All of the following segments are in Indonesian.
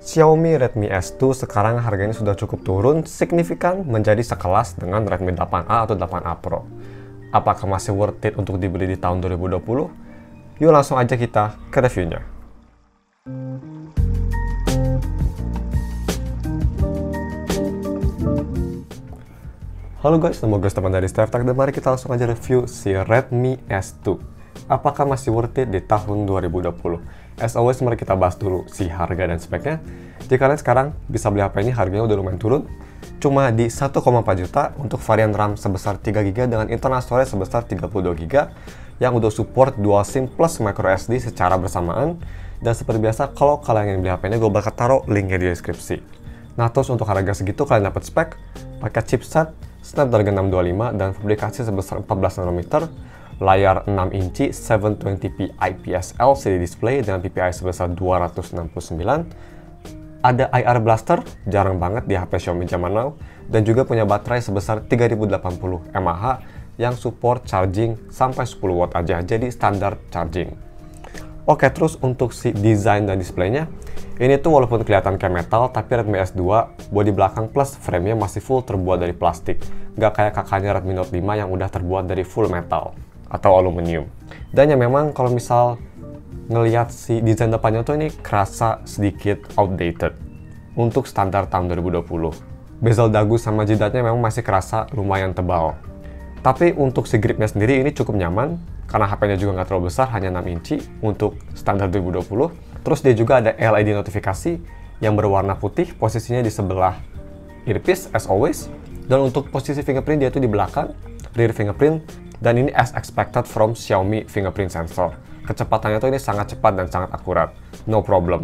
Xiaomi Redmi S2 sekarang harganya sudah cukup turun signifikan menjadi sekelas dengan Redmi 8A atau 8A Pro. Apakah masih worth it untuk dibeli di tahun 2020? Yuk langsung aja kita ke reviewnya. Halo guys, nama gue Stefan dari StefTech dan mari kita langsung aja review si Redmi S2. Apakah masih worth it di tahun 2020? As always, mari kita bahas dulu si harga dan speknya. Jika kalian sekarang bisa beli HP ini, harganya udah lumayan turun. Cuma di 1,4 juta untuk varian RAM sebesar 3GB dengan internal storage sebesar 32GB yang udah support dual SIM plus microSD secara bersamaan. Dan seperti biasa, kalau kalian ingin beli HP ini, gue bakal taruh linknya di deskripsi. Nah, terus untuk harga segitu kalian dapat spek pakai chipset Snapdragon 625 dan publikasi sebesar 14 nanometer, layar 6 inci 720p IPS LCD display dengan PPI sebesar 269, ada IR Blaster, jarang banget di HP Xiaomi zaman now, dan juga punya baterai sebesar 3080 mAh yang support charging sampai 10 watt aja, jadi standar charging. Oke, terus untuk si desain dan displaynya, ini tuh walaupun kelihatan kayak metal, tapi Redmi S2 bodi belakang plus frame-nya masih full terbuat dari plastik, nggak kayak kakaknya Redmi Note 5 yang udah terbuat dari full metal atau aluminium. Dan ya memang kalau misal ngelihat si desain depannya tuh ini kerasa sedikit outdated untuk standar tahun 2020. Bezel dagu sama jidatnya memang masih kerasa lumayan tebal. Tapi untuk si gripnya sendiri ini cukup nyaman karena HP-nya juga nggak terlalu besar, hanya 6 inci untuk standar 2020. Terus dia juga ada LED notifikasi yang berwarna putih, posisinya di sebelah earpiece as always. Dan untuk posisi fingerprint dia itu di belakang, rear fingerprint. Dan ini as expected from Xiaomi fingerprint sensor. Kecepatannya tuh ini sangat cepat dan sangat akurat, no problem.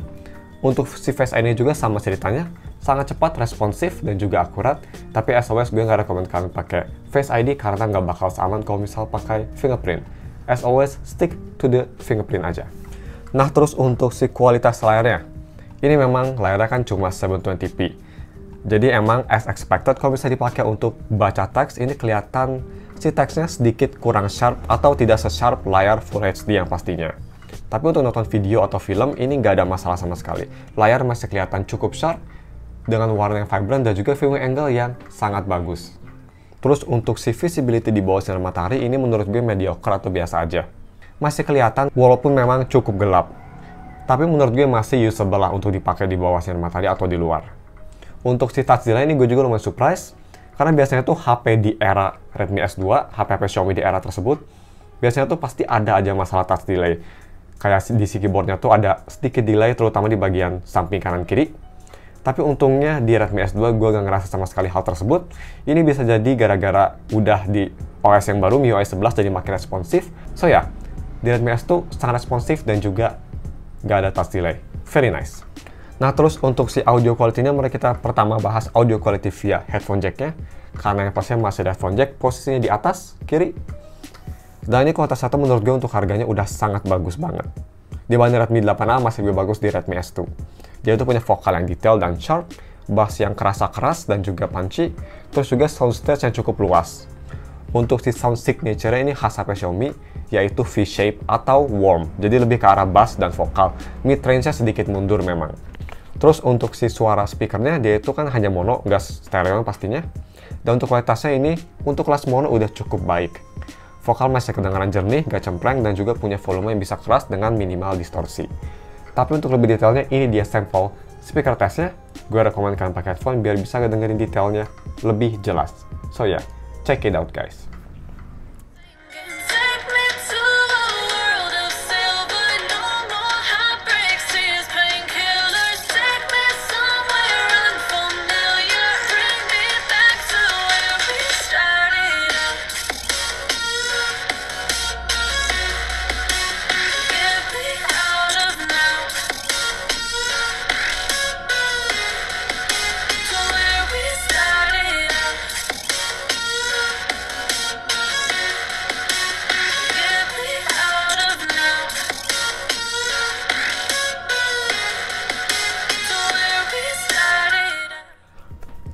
Untuk si Face ID juga sama ceritanya, sangat cepat, responsif, dan juga akurat. Tapi as always gue nggak rekomend kalian pakai Face ID karena nggak bakal aman kalau misal pakai fingerprint. As always, stick to the fingerprint aja. Nah, terus untuk si kualitas layarnya, ini memang layarnya kan cuma 720p. Jadi emang as expected kalau bisa dipakai untuk baca teks, ini kelihatan si teksnya sedikit kurang sharp atau tidak se-sharp layar Full HD yang pastinya. Tapi untuk nonton video atau film, ini nggak ada masalah sama sekali. Layar masih kelihatan cukup sharp, dengan warna yang vibrant dan juga viewing angle yang sangat bagus. Terus untuk si visibility di bawah sinar matahari, ini menurut gue mediocre atau biasa aja. Masih kelihatan walaupun memang cukup gelap. Tapi menurut gue masih usable lah untuk dipakai di bawah sinar matahari atau di luar. Untuk si touch delay ini gue juga lumayan surprise. Karena biasanya tuh HP di era Redmi S2, HP-HP Xiaomi di era tersebut, biasanya tuh pasti ada aja masalah touch delay. Kayak di si keyboardnya tuh ada sedikit delay, terutama di bagian samping kanan kiri. Tapi untungnya di Redmi S2 gue gak ngerasa sama sekali hal tersebut. Ini bisa jadi gara-gara udah di OS yang baru, MIUI 11 jadi makin responsif. So ya, di Redmi S2 sangat responsif dan juga gak ada touch delay. Very nice. Nah, terus untuk si audio quality-nya, mari kita pertama bahas audio quality via headphone jack-nya. Karena yang pastinya masih ada headphone jack, posisinya di atas, kiri. Dan ini kualitas satu menurut gue untuk harganya udah sangat bagus banget. Dibanding Redmi 8A masih lebih bagus di Redmi S2. Dia itu punya vokal yang detail dan sharp, bass yang kerasa keras dan juga punchy, terus juga soundstage yang cukup luas. Untuk si sound signature-nya ini khas HP Xiaomi, yaitu V-shape atau warm, jadi lebih ke arah bass dan vokal. Mid-range-nya sedikit mundur memang. Terus untuk si suara speakernya, dia itu kan hanya mono, nggak stereo pastinya. Dan untuk kualitasnya ini, untuk kelas mono udah cukup baik. Vokal masih kedengaran jernih, nggak cempreng, dan juga punya volume yang bisa keras dengan minimal distorsi. Tapi untuk lebih detailnya, ini dia sampel speaker testnya. Gue rekomend kalian pakai headphone biar bisa ngedengerin detailnya lebih jelas. So ya, check it out guys.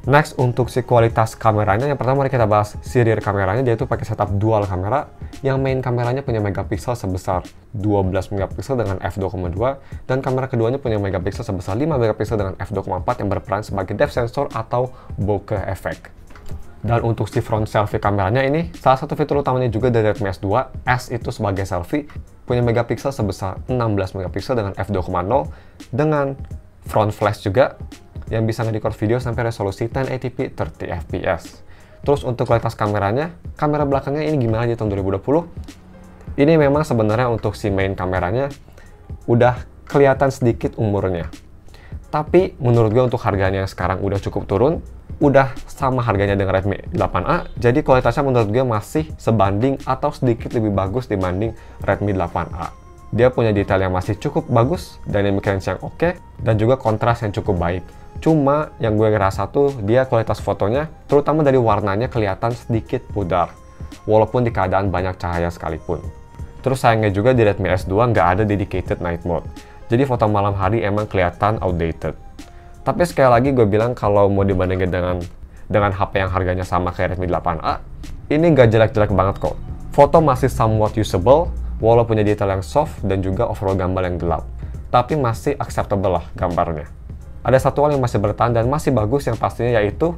Next, untuk si kualitas kameranya, yang pertama mari kita bahas si rear kameranya. Dia itu pakai setup dual kamera, yang main kameranya punya megapiksel sebesar 12 megapiksel dengan f2,2, dan kamera keduanya punya megapiksel sebesar 5 megapiksel dengan f2,4 yang berperan sebagai depth sensor atau bokeh effect. Dan untuk si front selfie kameranya ini, salah satu fitur utamanya juga dari Redmi S2, S itu sebagai selfie, punya megapiksel sebesar 16 megapiksel dengan f2,0, dengan front flash juga, yang bisa nge-record video sampai resolusi 1080p 30 fps. Terus untuk kualitas kameranya, kamera belakangnya ini gimana di tahun 2020? Ini memang sebenarnya untuk si main kameranya udah kelihatan sedikit umurnya. Tapi menurut gue untuk harganya yang sekarang udah cukup turun, udah sama harganya dengan Redmi 8A, jadi kualitasnya menurut gue masih sebanding atau sedikit lebih bagus dibanding Redmi 8A. Dia punya detail yang masih cukup bagus, dynamic range yang oke, dan juga kontras yang cukup baik. Cuma yang gue ngerasa tuh dia kualitas fotonya, terutama dari warnanya kelihatan sedikit pudar, walaupun di keadaan banyak cahaya sekalipun. Terus sayangnya juga di Redmi S2 nggak ada dedicated night mode, jadi foto malam hari emang kelihatan outdated. Tapi sekali lagi gue bilang kalau mau dibandingin dengan HP yang harganya sama kayak Redmi 8A, ini nggak jelek-jelek banget kok. Foto masih somewhat usable, walau punya detail yang soft dan juga overall gambar yang gelap. Tapi masih acceptable lah gambarnya. Ada satu hal yang masih bertahan dan masih bagus yang pastinya yaitu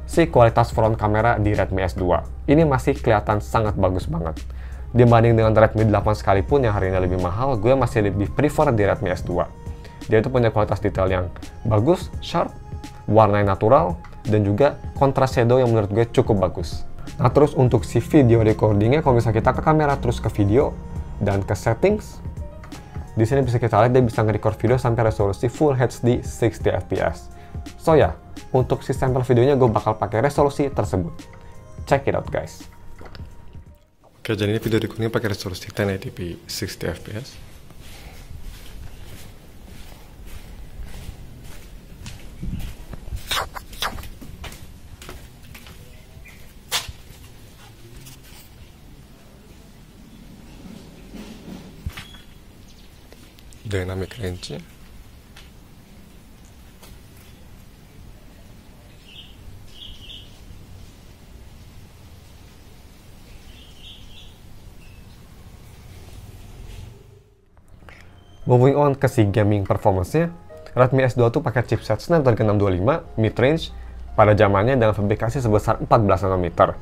si kualitas front kamera di Redmi S2. Ini masih kelihatan sangat bagus banget. Dibanding dengan Redmi 8 sekalipun yang harganya lebih mahal, gue masih lebih prefer di Redmi S2. Dia itu punya kualitas detail yang bagus, sharp, warna yang natural, dan juga kontras shadow yang menurut gue cukup bagus. Nah terus untuk si video recordingnya, kalau misalnya kita ke kamera terus ke video dan ke settings, di sini bisa kita lihat dia bisa nge-record video sampai resolusi Full HD 60 fps. So ya, untuk si sampel videonya gue bakal pakai resolusi tersebut. Check it out guys. Oke, jadi ini video recordingnya pakai resolusi 1080p 60 fps. Dynamic range-nya. Moving on ke si gaming performance-nya, Redmi S2 tuh pakai chipset Snapdragon 625 mid-range pada zamannya dengan fabrikasi sebesar 14 nanometer.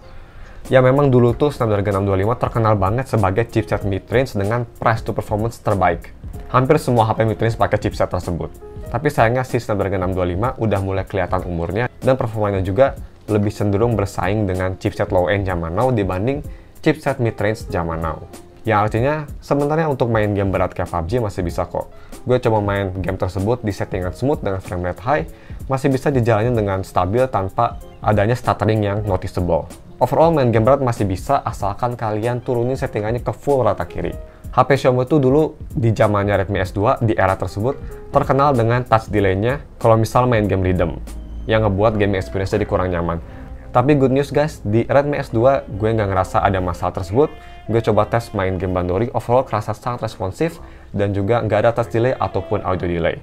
Ya memang dulu tuh Snapdragon 625 terkenal banget sebagai chipset mid-range dengan price to performance terbaik. Hampir semua HP mid-range pakai chipset tersebut. Tapi sayangnya si Snapdragon 625 udah mulai kelihatan umurnya dan performanya juga lebih cenderung bersaing dengan chipset low-end zaman now dibanding chipset mid-range zaman now. Yang artinya sebenarnya untuk main game berat kayak PUBG masih bisa kok. Gue coba main game tersebut di settingan smooth dengan frame rate high, masih bisa dijalani dengan stabil tanpa adanya stuttering yang noticeable. Overall main game berat masih bisa asalkan kalian turunin settingannya ke full rata kiri. HP Xiaomi itu dulu di zamannya Redmi S2 di era tersebut terkenal dengan touch delay-nya kalau misal main game rhythm, yang ngebuat game experience jadi kurang nyaman. Tapi good news guys, di Redmi S2 gue nggak ngerasa ada masalah tersebut. Gue coba tes main game Bandori, overall kerasa sangat responsif dan juga nggak ada touch delay ataupun audio delay.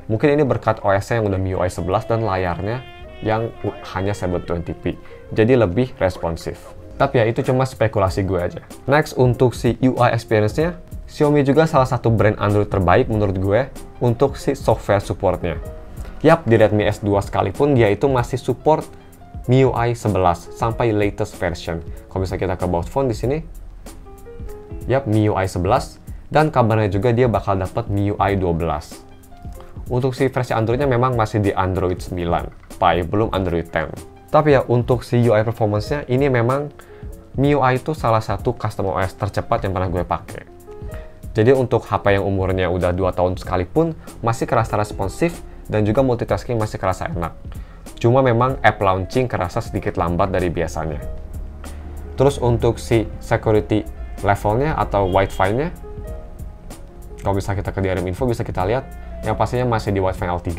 Mungkin ini berkat OS-nya yang udah MIUI 11 dan layarnya yang hanya 720p, jadi lebih responsif. Tapi ya itu cuma spekulasi gue aja. Next untuk si UI experience-nya, Xiaomi juga salah satu brand Android terbaik menurut gue untuk si software support-nya. Yap, di Redmi S2 sekalipun dia itu masih support MIUI 11 sampai latest version. Kalau misalnya kita ke about phone di sini, yap MIUI 11 dan kabarnya juga dia bakal dapat MIUI 12. Untuk si versi Androidnya memang masih di Android 9, Pie, belum Android 10. Tapi ya untuk si UI performance-nya ini memang MIUI itu salah satu custom OS tercepat yang pernah gue pakai. Jadi untuk HP yang umurnya udah 2 tahun sekalipun masih kerasa responsif dan juga multitasking masih kerasa enak. Cuma memang app launching kerasa sedikit lambat dari biasanya. Terus untuk si security levelnya atau Wi-Fi-nya, kalau bisa kita ke DRM info bisa kita lihat yang pastinya masih di Wi-Fi L3,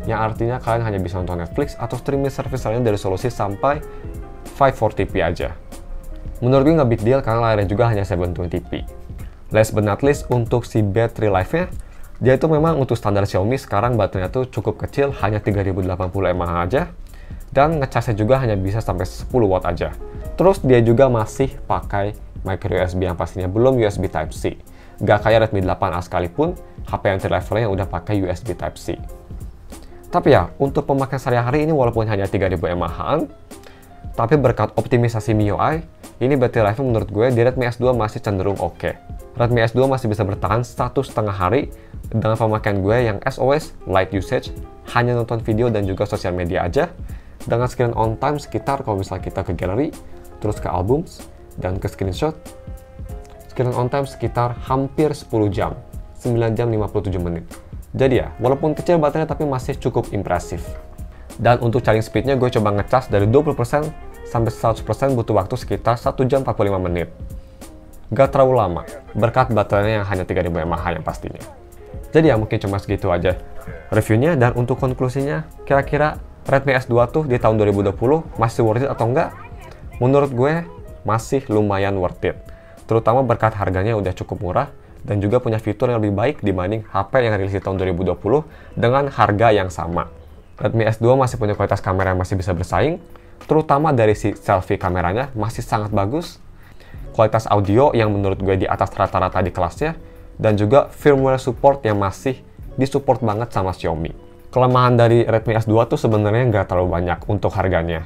yang artinya kalian hanya bisa nonton Netflix atau streaming service lainnya dari resolusi sampai 540p aja. Menurut gue nggak big deal karena layarnya juga hanya 720p. Last but not least, untuk si battery life-nya, dia itu memang untuk standar Xiaomi sekarang baterainya tuh cukup kecil, hanya 3080 mAh aja. Dan ngecasnya juga hanya bisa sampai 10 watt aja. Terus dia juga masih pakai micro USB yang pastinya belum USB Type-C. Gak kayak Redmi 8A sekalipun, HP entry levelnya yang udah pakai USB Type-C. Tapi ya, untuk pemakaian sehari-hari ini walaupun hanya 3000 mAh-an, tapi berkat optimisasi MIUI, ini battery life menurut gue di Redmi S2 masih cenderung oke. Redmi S2 masih bisa bertahan 1,5 hari dengan pemakaian gue yang SOS, light usage, hanya nonton video dan juga sosial media aja, dengan screen on time sekitar kalau misalnya kita ke gallery, terus ke albums, dan ke screenshot, screen on time sekitar hampir 10 jam, 9 jam 57 menit. Jadi ya, walaupun kecil baterainya tapi masih cukup impresif. Dan untuk charging speednya gue coba ngecas dari 20% sampai 100% butuh waktu sekitar 1 jam 45 menit. Gak terlalu lama, berkat baterainya yang hanya 3000 mAh yang pastinya. Jadi ya mungkin cuma segitu aja reviewnya, dan untuk konklusinya, kira-kira Redmi S2 tuh di tahun 2020 masih worth it atau enggak? Menurut gue, masih lumayan worth it. Terutama berkat harganya udah cukup murah, dan juga punya fitur yang lebih baik dibanding HP yang rilis di tahun 2020 dengan harga yang sama. Redmi S2 masih punya kualitas kamera yang masih bisa bersaing, terutama dari si selfie kameranya masih sangat bagus, kualitas audio yang menurut gue di atas rata-rata di kelasnya, dan juga firmware support yang masih disupport banget sama Xiaomi. Kelemahan dari Redmi S2 tuh sebenarnya nggak terlalu banyak untuk harganya.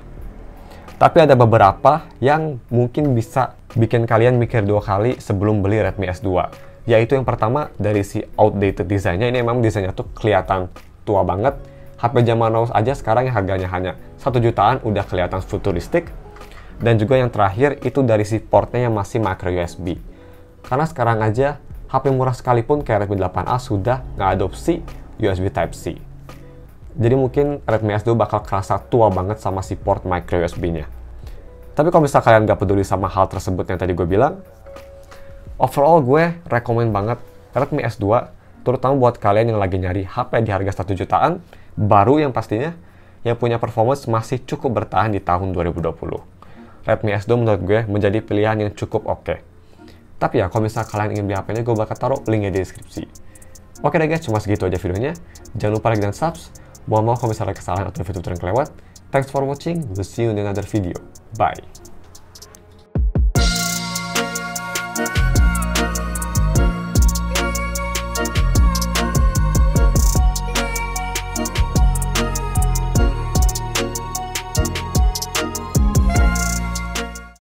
Tapi ada beberapa yang mungkin bisa bikin kalian mikir 2 kali sebelum beli Redmi S2. Yaitu yang pertama, dari si outdated desainnya, ini memang desainnya tuh kelihatan tua banget. HP zaman now aja sekarang yang harganya hanya 1 jutaan udah kelihatan futuristik. Dan juga yang terakhir itu dari si portnya yang masih micro USB. Karena sekarang aja HP murah sekalipun kayak Redmi 8A sudah ngadopsi USB Type-C. Jadi mungkin Redmi S2 bakal kerasa tua banget sama si port micro USB-nya. Tapi kalau misalnya kalian nggak peduli sama hal tersebut yang tadi gue bilang, overall gue rekomen banget Redmi S2, terutama buat kalian yang lagi nyari HP di harga 1 jutaan, baru yang pastinya, yang punya performance masih cukup bertahan di tahun 2020. Redmi S2 menurut gue menjadi pilihan yang cukup oke. Tapi ya, kalau misalnya kalian ingin beli HP-nya, gue bakal taruh linknya di deskripsi. Oke deh guys, cuma segitu aja videonya. Jangan lupa like dan subs. Mohon maaf kalau misalnya ada kesalahan atau fitur yang kelewat. Thanks for watching. We'll see you in another video. Bye.